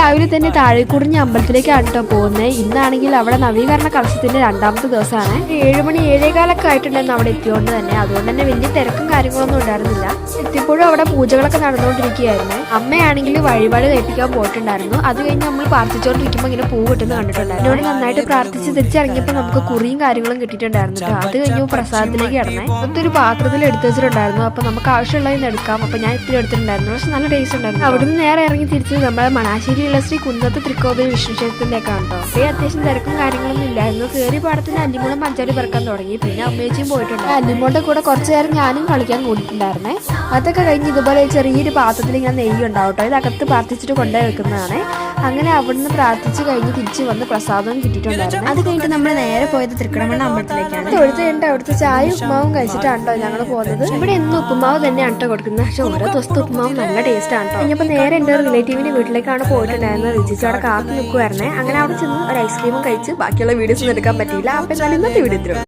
രാവിലെ തന്നെ താഴെക്കുറിഞ്ഞ അമ്പലത്തിലേക്കാണ് കേട്ടോ പോകുന്നത്. ഇന്നാണെങ്കിൽ അവിടെ നവീകരണ കലശത്തിന്റെ രണ്ടാമത്തെ ദിവസമാണ്. 7 മണി 7:15 ആയിട്ടുണ്ടായിരുന്നു അവിടെ എത്തിയോണ്ട് തന്നെ. അതുകൊണ്ട് തന്നെ വലിയ തിരക്കും കാര്യങ്ങളൊന്നും ഉണ്ടായിരുന്നില്ല. എത്തിയപ്പോഴും അവിടെ പൂജകളൊക്കെ നടന്നുകൊണ്ടിരിക്കുകയായിരുന്നു. അമ്മയാണെങ്കിൽ വഴിപാട് കഴിപ്പിക്കാൻ പോയിട്ടുണ്ടായിരുന്നു. അത് കഴിഞ്ഞ് നമ്മൾ പ്രാർത്ഥിച്ചുകൊണ്ടിരിക്കുമ്പോൾ ഇങ്ങനെ പൂ കിട്ടുന്ന കണ്ടിട്ടുണ്ടായിരുന്നു. എന്നോട് നന്നായിട്ട് പ്രാർത്ഥിച്ച് തിരിച്ചിറങ്ങിയപ്പോൾ നമുക്ക് കുറിയും കാര്യങ്ങളും കിട്ടിയിട്ടുണ്ടായിരുന്നു കേട്ടോ. അത് കഴിഞ്ഞ് പ്രസാദത്തിലേക്ക് കിടന്നേ ഒരു പാത്രത്തിൽ എടുത്തു വെച്ചിട്ടുണ്ടായിരുന്നു. അപ്പൊ നമുക്ക് ആവശ്യമുള്ളതിന് എടുക്കാം. അപ്പൊ ഞാൻ ഇത്തിരി എടുത്തിട്ടുണ്ടായിരുന്നു. പക്ഷെ നല്ല ടേസ്റ്റ് ഉണ്ടായിരുന്നു. അവിടുന്ന് നേരെ ഇറങ്ങി തിരിച്ച് നമ്മുടെ മണാശ്ശേരിയുള്ള ശ്രീ കുന്നത്ത് തൃക്കോവിൽ വിഷ്ണു ക്ഷേത്രത്തിലേക്കാണ് കേട്ടോ. അപ്പോൾ അത്യാവശ്യം തിരക്കും കാര്യങ്ങളൊന്നും ഇല്ലായിരുന്നു. കയറി പാടത്തിന് അല്ലിമൂളം പഞ്ചാരി പറക്കാൻ തുടങ്ങി. പിന്നെ അമ്മേച്ചിയും പോയിട്ടുണ്ട്. അല്ലിമോളുടെ കൂടെ കുറച്ചു നേരം ഞാനും കളിക്കാൻ കൂടിയിട്ടുണ്ടായിരുന്നേ. അതൊക്കെ കഴിഞ്ഞ് ഇതുപോലെ ചെറിയൊരു പാത്രത്തിൽ ഇങ്ങനെ നെയ്യ് ഉണ്ടാവും കേട്ടോ. ഇതകത്ത് പ്രാർത്ഥിച്ചിട്ട് കൊണ്ടുപോയി വെക്കുന്നതാണ്. അങ്ങനെ അവിടുന്ന് പ്രാർത്ഥിച്ച് കഴിഞ്ഞ് തിരിച്ച് വന്ന് പ്രസാദവും കിട്ടിയിട്ടുണ്ടായിരുന്നു. അത് കഴിഞ്ഞിട്ട് നമ്മൾ നേരെ പോയത് തൃക്കടമണ്ണ അമ്പലത്തിലേക്കാണ്. തൊഴുത്ത് കഴിഞ്ഞിട്ട് അവിടുത്തെ ചായ ഉപ്പുമാവും കഴിച്ചിട്ടാണോ ഞങ്ങൾ പോകുന്നത്. ഇവിടെ എന്നും ഉപ്പുമാവ് തന്നെയാണ് കേട്ടോ കൊടുക്കുന്നത്. പക്ഷെ ഓരോ ദിവസത്തെ ഉപ്പുമാവും നല്ല ടേസ്റ്റ് ആണ് കേട്ടോ. ഇനിയിപ്പോൾ നേരെ എൻ്റെ റിലേറ്റീവിന്റെ വീട്ടിലേക്കാണ് പോയിട്ടുണ്ടായിരുന്നത്. രുചിച്ച് അവിടെ കാത്തു നിൽക്കുമായിരുന്നേ. അങ്ങനെ അവിടെ ചെന്ന് ഒരു ഐസ്ക്രീമും കഴിച്ച് ബാക്കിയുള്ള വീഡിയോസ് ഒന്നും എടുക്കാൻ പറ്റിയില്ല. അപ്പം എന്നാലും ഇന്നത്തെ വീഡിയോ